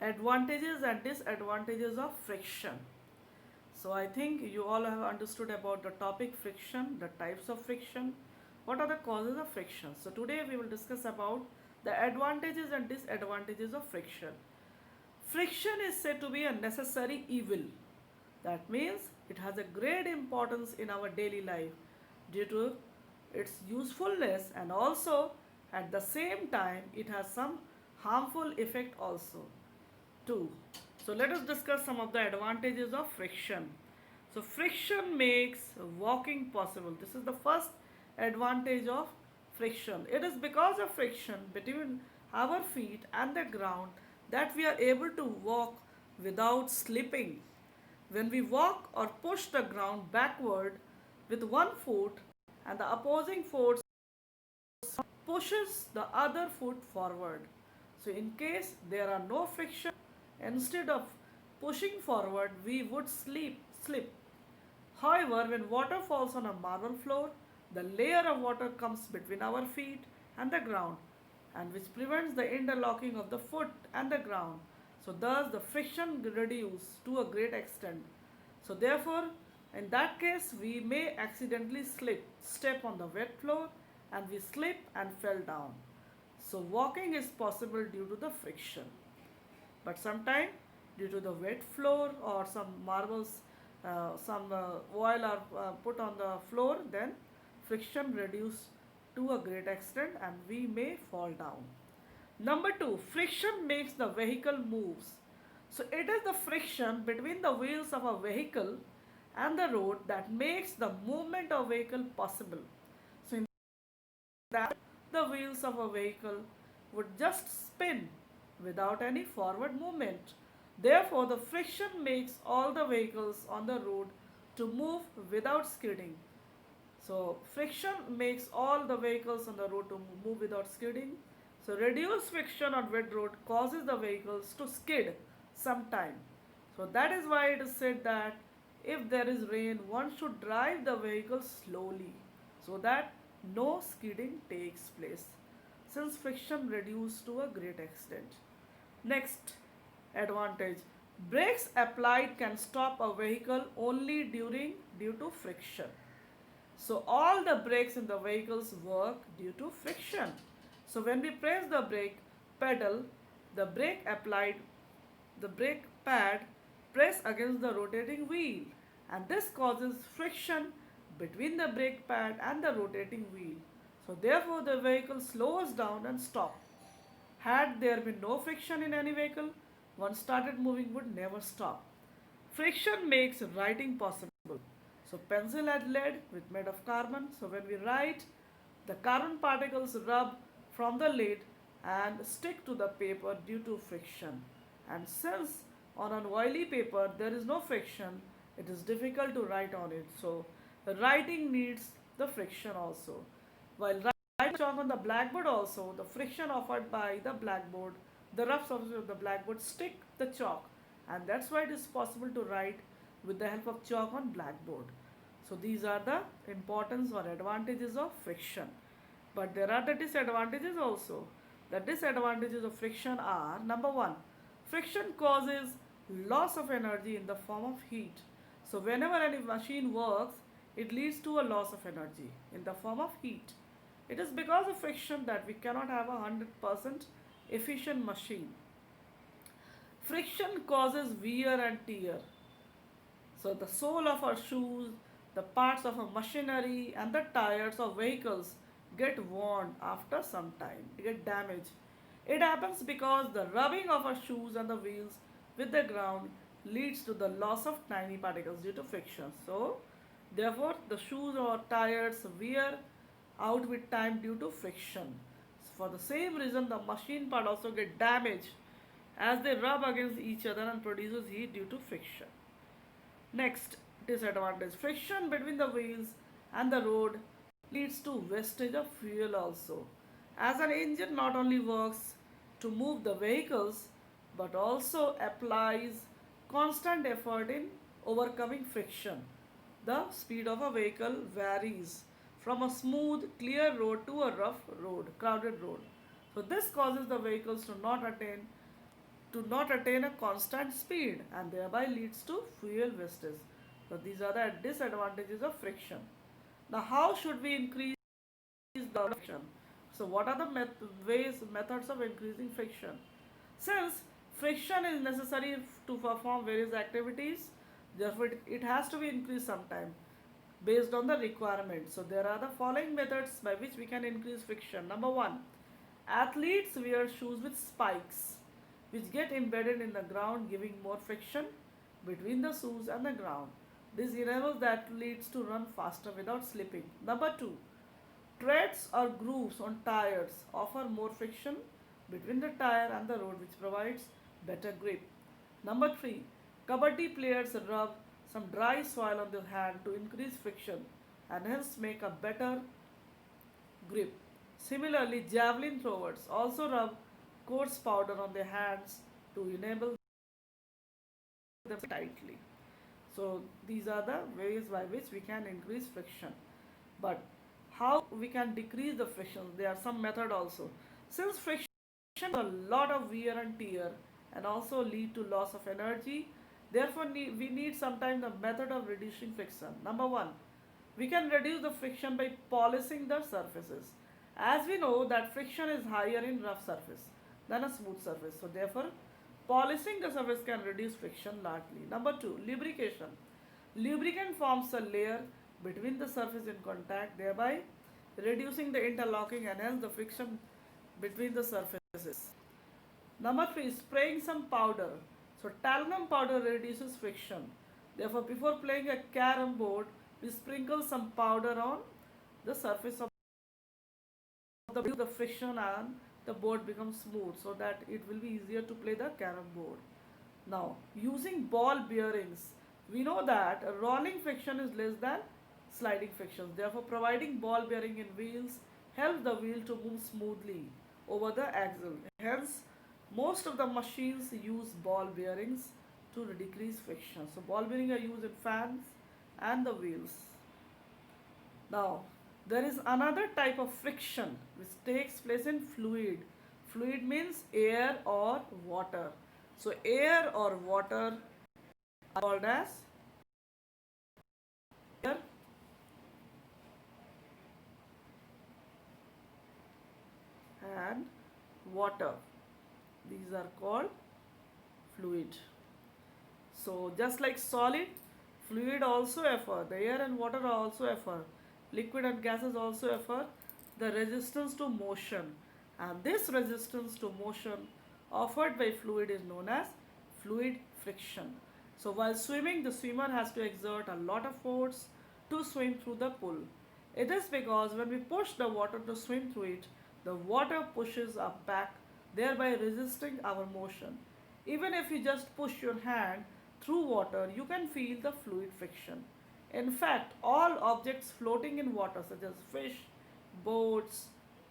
advantages and disadvantages of friction. So I think you all have understood about the topic friction, the types of friction, what are the causes of friction. So today we will discuss about the advantages and disadvantages of friction. Friction is said to be a necessary evil. That means it has a great importance in our daily life due to its usefulness, and also at the same time it has some harmful effect also too. So let us discuss some of the advantages of friction. So friction makes walking possible. This is the first advantage of friction. It is because of friction between our feet and the ground that we are able to walk without slipping. When we walk or push the ground backward with one foot and the opposing force pushes the other foot forward. So in case there are no friction, instead of pushing forward, we would slip. However, when water falls on a marble floor, the layer of water comes between our feet and the ground, and which prevents the interlocking of the foot and the ground. So thus the friction reduces to a great extent. So therefore, in that case, we may accidentally step on the wet floor, and we slip and fell down. So walking is possible due to the friction. But sometimes due to the wet floor or some marbles, some oil are put on the floor, then friction reduce to a great extent and we may fall down. Number two, friction makes the vehicle moves. So it is the friction between the wheels of a vehicle and the road that makes the movement of vehicle possible. So in that, the wheels of a vehicle would just spin without any forward movement. Therefore, the friction makes all the vehicles on the road to move without skidding. So, friction makes all the vehicles on the road to move without skidding. So, reduced friction on wet road causes the vehicles to skid sometime. So, that is why it is said that if there is rain, one should drive the vehicle slowly so that no skidding takes place, since friction reduced to a great extent. Next advantage, brakes applied can stop a vehicle only due to friction. So all the brakes in the vehicles work due to friction. So when we press the brake pedal, the brake applied, the brake pad press against the rotating wheel, and this causes friction between the brake pad and the rotating wheel. So therefore the vehicle slows down and stops. Had there been no friction in any vehicle, one started moving would never stop. Friction makes writing possible. So pencil had lead with made of carbon. So when we write, the carbon particles rub from the lead and stick to the paper due to friction. And since on an oily paper there is no friction, it is difficult to write on it. So writing needs the friction also. While writing chalk on the blackboard also, the friction offered by the blackboard, the rough surface of the blackboard stick the chalk, and that's why it is possible to write with the help of chalk on blackboard. So these are the importance or advantages of friction. But there are the disadvantages also. The disadvantages of friction are: number one, friction causes loss of energy in the form of heat. So whenever any machine works, it leads to a loss of energy in the form of heat. It is because of friction that we cannot have a 100% efficient machine. Friction causes wear and tear. So the sole of our shoes, the parts of our machinery, and the tires of vehicles get worn after some time, get damaged. It happens because the rubbing of our shoes and the wheels with the ground leads to the loss of tiny particles due to friction. So, therefore, the shoes or tires wear out with time due to friction. For the same reason, the machine part also get damaged as they rub against each other and produces heat due to friction. Next disadvantage, friction between the wheels and the road leads to wastage of fuel also. As an engine not only works to move the vehicles but also applies constant effort in overcoming friction. The speed of a vehicle varies from a smooth, clear road to a rough road, crowded road. So this causes the vehicles to not attain to not attain a constant speed and thereby leads to fuel wastage. So these are the disadvantages of friction. Now how should we increase the friction? So what are the methods of increasing friction? Since friction is necessary to perform various activities, therefore it has to be increased sometime based on the requirement. So there are the following methods by which we can increase friction. Number one, athletes wear shoes with spikes which get embedded in the ground, giving more friction between the shoes and the ground. This enables the athletes to run faster without slipping. Number two, treads or grooves on tires offer more friction between the tire and the road, which provides better grip. Number three, kabaddi players rub some dry soil on their hand to increase friction and hence make a better grip. Similarly, javelin throwers also rub coarse powder on their hands to enable them tightly. So these are the ways by which we can increase friction. But how we can decrease the friction? There are some method also. Since friction has a lot of wear and tear and also lead to loss of energy, therefore we need sometimes the method of reducing friction. Number one, we can reduce the friction by polishing the surfaces. As we know that friction is higher in rough surface than a smooth surface. So therefore, polishing the surface can reduce friction largely. Number two, lubrication. Lubricant forms a layer between the surface in contact, thereby reducing the interlocking and hence the friction between the surfaces. Number three, spraying some powder. So talcum powder reduces friction. Therefore, before playing a carom board, we sprinkle some powder on the surface of the friction and the board becomes smooth so that it will be easier to play the carom board. Now, using ball bearings, we know that rolling friction is less than sliding friction. Therefore, providing ball bearing in wheels helps the wheel to move smoothly over the axle. Hence, most of the machines use ball bearings to decrease friction. So, ball bearings are used in fans and the wheels. Now, there is another type of friction which takes place in fluid. Fluid means air or water. So, air or water are called as air and water. These are called fluid. So, just like solid, fluid also effort. The air and water are also effort. Liquid and gases also effort the resistance to motion. And this resistance to motion offered by fluid is known as fluid friction. So, while swimming, the swimmer has to exert a lot of force to swim through the pool. It is because when we push the water to swim through it, the water pushes us back, thereby resisting our motion. Even if you just push your hand through water, you can feel the fluid friction. In fact, all objects floating in water, such as fish, boats,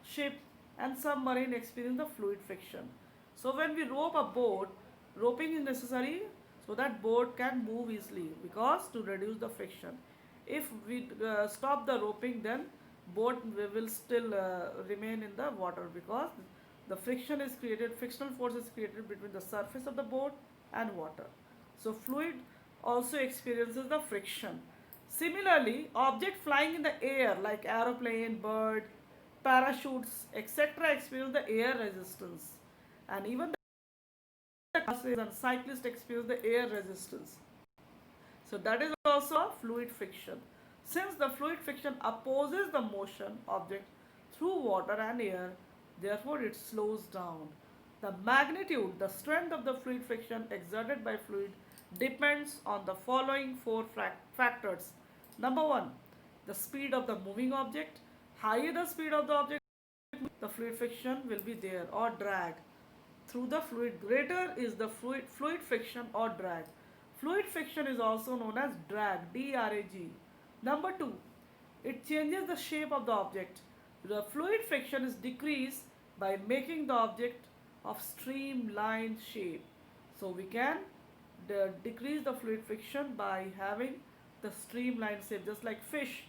ship, and submarine, experience the fluid friction. So, when we rope a boat, roping is necessary so that boat can move easily because to reduce the friction. If we stop the roping, then boat will still remain in the water because the friction is created, frictional force is created between the surface of the boat and water. So fluid also experiences the friction. Similarly, object flying in the air like aeroplane, bird, parachutes, etc. experience the air resistance. And even the buses and cyclists experience the air resistance. So that is also a fluid friction. Since the fluid friction opposes the motion object through water and air, therefore it slows down. The magnitude, the strength of the fluid friction exerted by fluid depends on the following four factors. Number one, the speed of the moving object. Higher the speed of the object, the fluid friction will be there or drag through the fluid. Greater is the fluid friction or drag. Fluid friction is also known as drag, D-R-A-G. Number two, it changes the shape of the object. The fluid friction is decreased by making the object of streamlined shape. So we can decrease the fluid friction by having the streamlined shape, just like fish,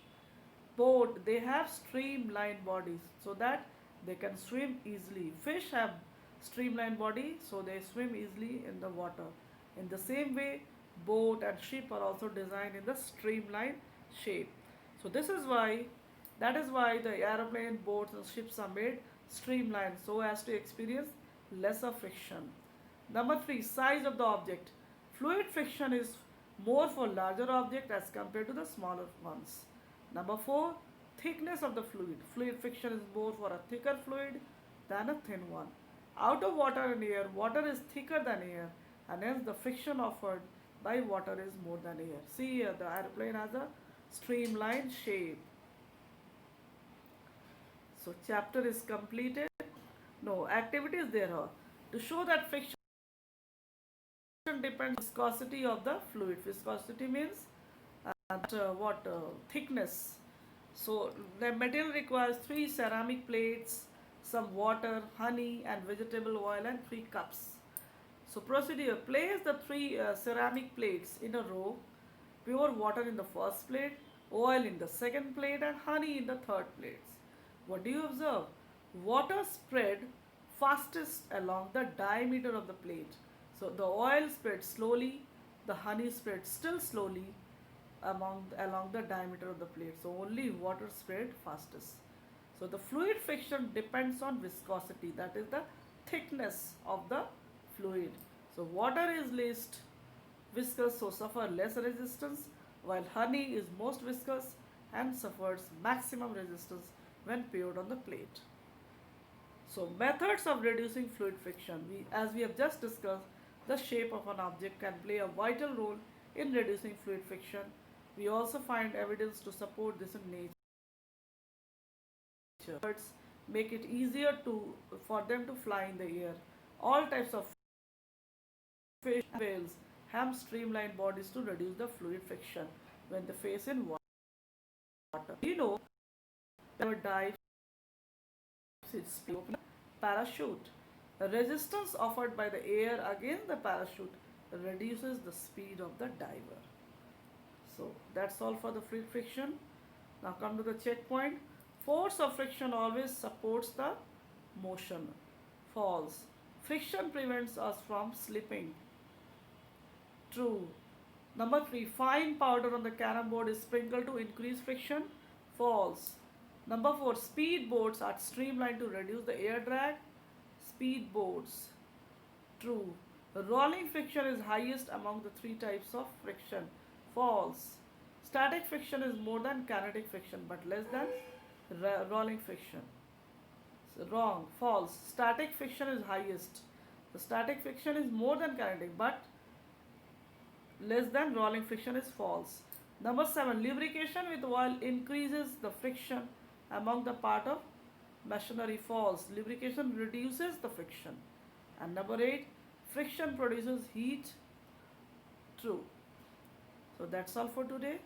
boat, they have streamlined bodies so that they can swim easily. Fish have streamlined body, so they swim easily in the water. In the same way, boat and ship are also designed in the streamlined shape. So that is why the aeroplane, boats and ships are made streamlined so as to experience lesser friction. Number 3, size of the object. Fluid friction is more for larger objects as compared to the smaller ones. Number 4, thickness of the fluid. Fluid friction is more for a thicker fluid than a thin one. Out of water and air, water is thicker than air, and hence the friction offered by water is more than air. See here, the airplane has a streamlined shape. So chapter is completed. No, activities there are. To show that friction depends on viscosity of the fluid. Viscosity means what thickness. So the material requires 3 ceramic plates, some water, honey, and vegetable oil, and 3 cups. So procedure: place the 3 ceramic plates in a row. Pure water in the first plate, oil in the second plate, and honey in the third plate. What do you observe? Water spread fastest along the diameter of the plate. So the oil spread slowly, the honey spread still slowly along the diameter of the plate. So only water spread fastest. So the fluid friction depends on viscosity, that is the thickness of the fluid. So water is least viscous, so suffer less resistance, while honey is most viscous and suffers maximum resistance when poured on the plate. So methods of reducing fluid friction. As we have just discussed, the shape of an object can play a vital role in reducing fluid friction. We also find evidence to support this in nature. Birds make it easier for them to fly in the air. All types of fish and whales have streamlined bodies to reduce the fluid friction when they face in water. You know, never dives its parachute. The resistance offered by the air against the parachute reduces the speed of the diver. So that's all for the fluid friction. Now come to the checkpoint. Force of friction always supports the motion. False. Friction prevents us from slipping. True. Number 3, fine powder on the carom board is sprinkled to increase friction. False. Number 4, speed boats are streamlined to reduce the air drag. Speed boats. True. Rolling friction is highest among the 3 types of friction. False. Static friction is more than kinetic friction but less than rolling friction. So wrong. False. Static friction is highest. The static friction is more than kinetic but less than rolling friction is false. Number 7, lubrication with oil increases the friction among the part of machinery. False. Lubrication reduces the friction. And number 8, friction produces heat. True. So that's all for today.